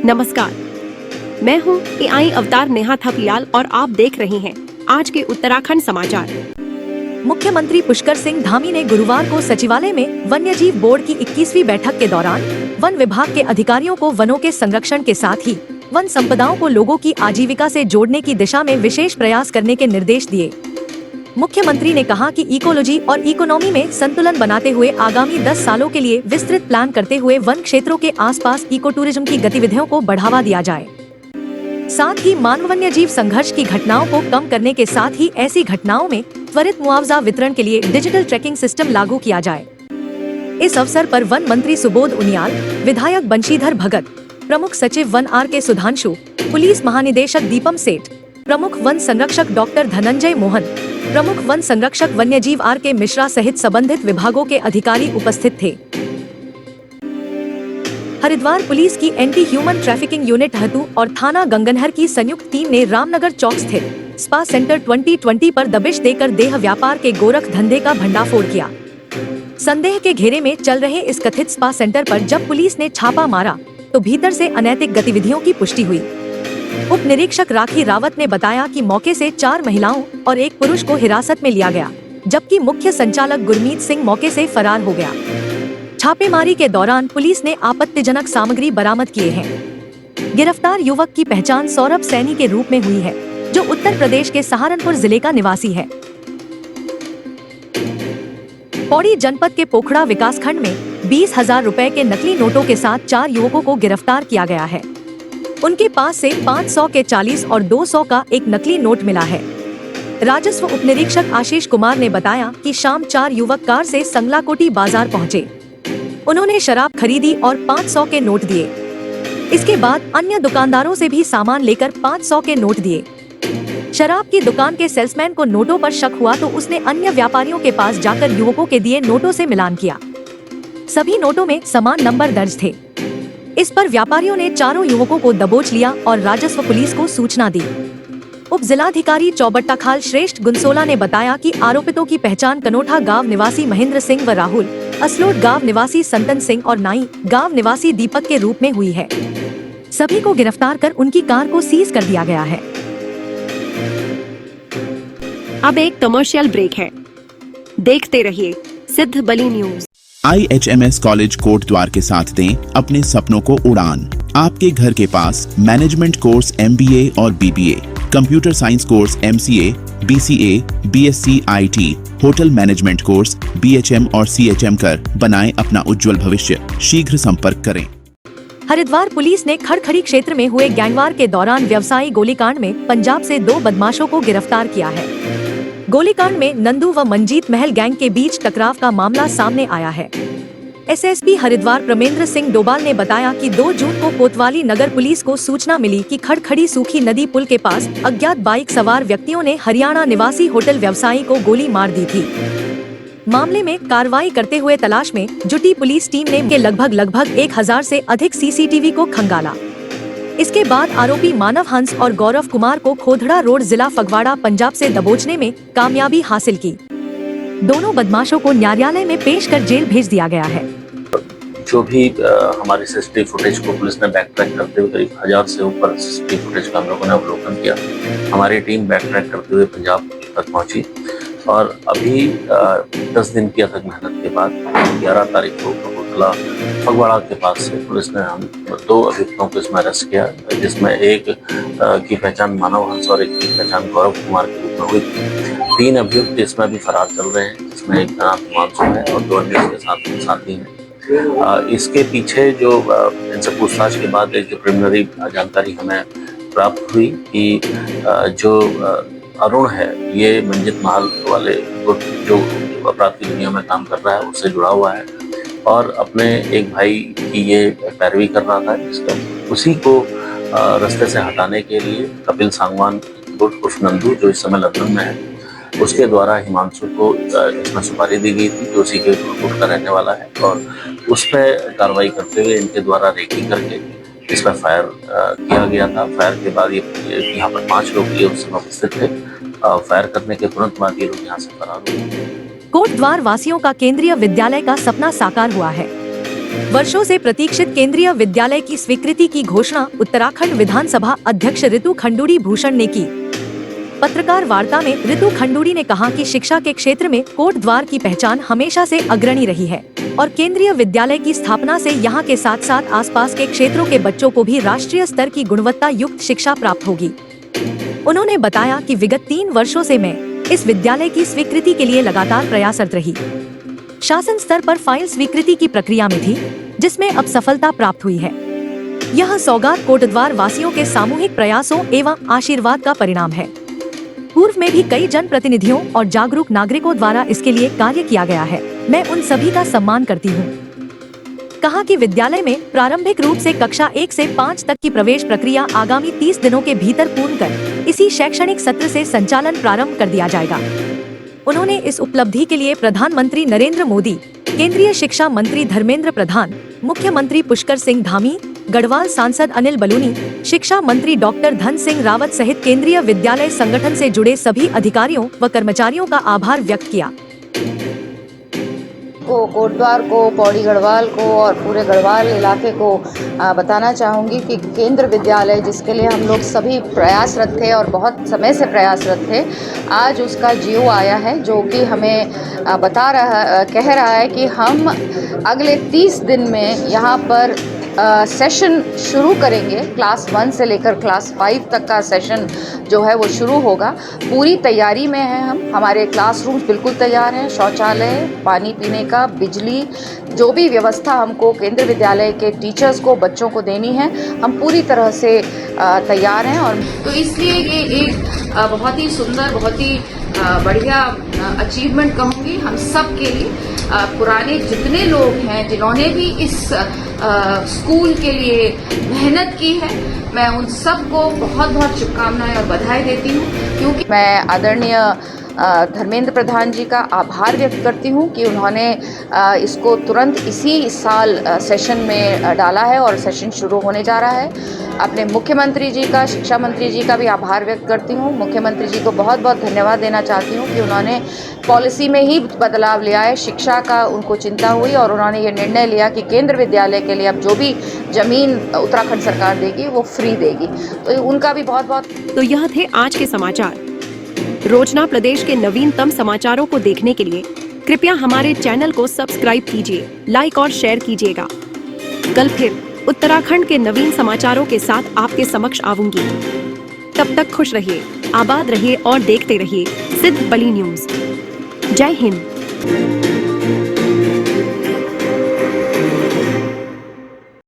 नमस्कार, मैं हूँ AI अवतार नेहा थपलियाल और आप देख रहे हैं आज के उत्तराखंड समाचार। मुख्यमंत्री पुष्कर सिंह धामी ने गुरुवार को सचिवालय में वन्यजीव बोर्ड की 21वीं बैठक के दौरान वन विभाग के अधिकारियों को वनों के संरक्षण के साथ ही वन संपदाओं को लोगों की आजीविका से जोड़ने की दिशा में विशेष प्रयास करने के निर्देश दिए। मुख्यमंत्री ने कहा कि इकोलॉजी और इकोनॉमी में संतुलन बनाते हुए आगामी 10 सालों के लिए विस्तृत प्लान करते हुए वन क्षेत्रों के आसपास इको टूरिज्म की गतिविधियों को बढ़ावा दिया जाए। साथ ही मानव वन्यजीव संघर्ष की घटनाओं को कम करने के साथ ही ऐसी घटनाओं में त्वरित मुआवजा वितरण के लिए डिजिटल ट्रैकिंग सिस्टम लागू किया जाए। इस अवसर पर वन मंत्री सुबोध उनियाल, विधायक बंशीधर भगत, प्रमुख सचिव वन RK सुधांशु, पुलिस महानिदेशक दीपम सेठ, प्रमुख वन संरक्षक डॉक्टर धनंजय मोहन, प्रमुख वन संरक्षक वन्यजीव RK मिश्रा सहित संबंधित विभागों के अधिकारी उपस्थित थे। हरिद्वार पुलिस की एंटी ह्यूमन ट्रैफिकिंग यूनिट हतू और थाना गंगनहर की संयुक्त टीम ने रामनगर चौक स्थित स्पा सेंटर 2020 पर दबिश देकर देह व्यापार के गोरख धंधे का भंडाफोड़ किया। संदेह के घेरे में चल रहे इस कथित स्पा सेंटर पर जब पुलिस ने छापा मारा तो भीतर से अनैतिक गतिविधियों की पुष्टि हुई। उप निरीक्षक राखी रावत ने बताया कि मौके से 4 महिलाओं और 1 पुरुष को हिरासत में लिया गया, जबकि मुख्य संचालक गुरमीत सिंह मौके से फरार हो गया। छापेमारी के दौरान पुलिस ने आपत्तिजनक सामग्री बरामद किए हैं। गिरफ्तार युवक की पहचान सौरभ सैनी के रूप में हुई है, जो उत्तर प्रदेश के सहारनपुर जिले का निवासी है। पौड़ी जनपद के पोखड़ा विकासखंड में 20,000 रुपए के नकली नोटों के साथ 4 युवकों को गिरफ्तार किया गया है। उनके पास से 500 के 40 और 200 का एक नकली नोट मिला है। राजस्व उप निरीक्षक आशीष कुमार ने बताया कि शाम 4 युवक कार से संगलाकोटी बाजार पहुंचे। उन्होंने शराब खरीदी और 500 के नोट दिए। इसके बाद अन्य दुकानदारों से भी सामान लेकर 500 के नोट दिए। शराब की दुकान के सेल्समैन को नोटों पर शक हुआ तो उसने अन्य व्यापारियों के पास जाकर युवकों के दिए नोटों से मिलान किया। सभी नोटों में समान नंबर दर्ज थे। इस पर व्यापारियों ने चारों युवकों को दबोच लिया और राजस्व पुलिस को सूचना दी। उप जिलाधिकारी चौबट्टाखाल श्रेष्ठ गुंसोला ने बताया कि आरोपितों की पहचान कनोठा गांव निवासी महेंद्र सिंह व राहुल, असलोट गांव निवासी संतन सिंह और नाई गांव निवासी दीपक के रूप में हुई है। सभी को गिरफ्तार कर उनकी कार को सीज कर दिया गया है। अब एक कमर्शियल ब्रेक है, देखते रहिए सिद्ध बली न्यूज। IHMS कॉलेज कोटद्वार के साथ दें अपने सपनों को उड़ान। आपके घर के पास मैनेजमेंट कोर्स MBA और BBA, computer science course MCA, BCA, BSc IT, hotel management course BHM और CHM कर बनाएं अपना उज्जवल भविष्य। शीघ्र संपर्क करें। हरिद्वार पुलिस ने खड़खड़ी क्षेत्र में हुए गैंगवार के दौरान व्यवसायी गोलीकांड में पंजाब से 2 बदमाशों को गिरफ्तार किया है। गोलीकांड में नंदू व मंजीत महल गैंग के बीच टकराव का मामला सामने आया है। SSP हरिद्वार प्रमेंद्र सिंह डोभाल ने बताया कि 2 जून को कोतवाली नगर पुलिस को सूचना मिली कि खड़खड़ी सूखी नदी पुल के पास अज्ञात बाइक सवार व्यक्तियों ने हरियाणा निवासी होटल व्यवसायी को गोली मार दी थी। मामले में कार्रवाई करते हुए तलाश में जुटी पुलिस टीम ने लगभग 1000 से अधिक CCTV को खंगाला। इसके बाद आरोपी मानव हंस और गौरव कुमार को खोधड़ा रोड जिला फगवाड़ा पंजाब से दबोचने में कामयाबी हासिल की। दोनों बदमाशों को न्यायालय में पेश कर जेल भेज दिया गया है। जो भी हमारी CCTV फुटेज को पुलिस ने बैक ट्रैक करते हुए करीब 1000 से ऊपर CCTV फुटेज का हम लोगों ने अवलोकन किया। हमारी टीम बैक ट्रैक करते हुए पंजाब तक पहुंची और अभी 10 दिन की अथक मेहनत के बाद 11 तारीख को कपूरथला फगवाड़ा के पास से पुलिस ने हम 2 अभियुक्तों को इसमें अरेस्ट किया, जिसमें एक की पहचान मानव हंस और एक की पहचान गौरव कुमार के रूप में हुई थी। 3 अभियुक्त इसमें भी फरार चल रहे हैं, जिसमें एक का नाम हिमांशु है और 2 अन्य इसके साथ साथी हैं। इसके पीछे जो इनसे पूछताछ के बाद एक जो प्रिलिमिनरी जानकारी हमें प्राप्त हुई कि जो अरुण है ये मंजित महल वाले जो अपराध की दुनिया में काम कर रहा है उससे जुड़ा हुआ है और अपने एक भाई की ये पैरवी कर रहा था, जिसका उसी को रास्ते से हटाने के लिए कपिल सांगवान उर्फ नंदू जो इस समय लंदन में है, उसके द्वारा हिमांशु को इसमें सुपारी दी गई थी, जो उसी के गुट का रहने वाला है और उस पर कार्रवाई करते हुए इनके द्वारा रेकी करके इस पर फायर किया गया था। फायर के बाद ये यहाँ पर 5 लोग ये उस समय उपस्थित थे। फायर करने के तुरंत बाद ये लोग यहाँ से फरार हुए। कोटद्वार वासियों का केंद्रीय विद्यालय का सपना साकार हुआ है। वर्षों से प्रतीक्षित केंद्रीय विद्यालय की स्वीकृति की घोषणा उत्तराखंड विधानसभा अध्यक्ष ऋतु खंडूड़ी भूषण ने की। पत्रकार वार्ता में ऋतु खंडूड़ी ने कहा कि शिक्षा के क्षेत्र में कोटद्वार की पहचान हमेशा से अग्रणी रही है और केंद्रीय विद्यालय की स्थापना से यहाँ के साथ साथ आसपास के क्षेत्रों के बच्चों को भी राष्ट्रीय स्तर की गुणवत्ता युक्त शिक्षा प्राप्त होगी। उन्होंने बताया कि विगत 3 वर्षों से मैं इस विद्यालय की स्वीकृति के लिए लगातार प्रयासरत रही। शासन स्तर पर फाइल स्वीकृति की प्रक्रिया में थी, जिसमें अब सफलता प्राप्त हुई है। यह सौगात कोटद्वार वासियों के सामूहिक प्रयासों एवं आशीर्वाद का परिणाम है। पूर्व में भी कई जनप्रतिनिधियों और जागरूक नागरिकों द्वारा इसके लिए कार्य किया गया है। मैं उन सभी का सम्मान करती हूँ। कहा कि विद्यालय में प्रारंभिक रूप से कक्षा 1 से 5 तक की प्रवेश प्रक्रिया आगामी 30 दिनों के भीतर पूर्ण कर इसी शैक्षणिक सत्र से संचालन प्रारंभ कर दिया जाएगा। उन्होंने इस उपलब्धि के लिए प्रधानमंत्री नरेंद्र मोदी, केंद्रीय शिक्षा मंत्री धर्मेंद्र प्रधान, मुख्यमंत्री पुष्कर सिंह धामी, गढ़वाल सांसद अनिल बलूनी, शिक्षा मंत्री डॉक्टर धन सिंह रावत सहित केंद्रीय विद्यालय संगठन से जुड़े सभी अधिकारियों व कर्मचारियों का आभार व्यक्त किया। कोटद्वार को, पौड़ी गढ़वाल को और पूरे गढ़वाल इलाके को बताना चाहूँगी कि केंद्र विद्यालय जिसके लिए हम लोग सभी प्रयासरत थे और बहुत समय से प्रयासरत थे, आज उसका जीओ आया है जो कि हमें कह रहा है कि हम अगले 30 दिन में यहाँ पर सेशन शुरू करेंगे। क्लास 1 से लेकर क्लास 5 तक का सेशन जो है वो शुरू होगा। पूरी तैयारी में है हमारे क्लासरूम्स बिल्कुल तैयार हैं। शौचालय, पानी पीने का, बिजली, जो भी व्यवस्था हमको केंद्र विद्यालय के टीचर्स को, बच्चों को देनी है, हम पूरी तरह से तैयार हैं। और तो इसलिए ये एक बहुत ही सुंदर, बहुत ही बढ़िया अचीवमेंट कहूँगी हम सब के लिए। पुराने जितने लोग हैं जिन्होंने भी इस स्कूल के लिए मेहनत की है, मैं उन सबको बहुत बहुत शुभकामनाएं और बधाई देती हूँ, क्योंकि मैं आदरणीय धर्मेंद्र प्रधान जी का आभार व्यक्त करती हूँ कि उन्होंने इसको तुरंत इसी साल सेशन में डाला है और सेशन शुरू होने जा रहा है। अपने मुख्यमंत्री जी का, शिक्षा मंत्री जी का भी आभार व्यक्त करती हूँ। मुख्यमंत्री जी को बहुत बहुत धन्यवाद देना चाहती हूँ कि उन्होंने पॉलिसी में ही बदलाव लिया है। शिक्षा का उनको चिंता हुई और उन्होंने ये निर्णय लिया कि केंद्र विद्यालय के लिए अब जो भी जमीन उत्तराखंड सरकार देगी वो फ्री देगी, तो उनका भी बहुत बहुत। तो यह थे आज के समाचार। रोजना प्रदेश के नवीनतम समाचारों को देखने के लिए कृपया हमारे चैनल को सब्सक्राइब कीजिए, लाइक और शेयर कीजिएगा। कल फिर उत्तराखंड के नवीन समाचारों के साथ आपके समक्ष आऊंगी। तब तक खुश रहिए, आबाद रहिए और देखते रहिए सिद्ध बली न्यूज। जय हिंद।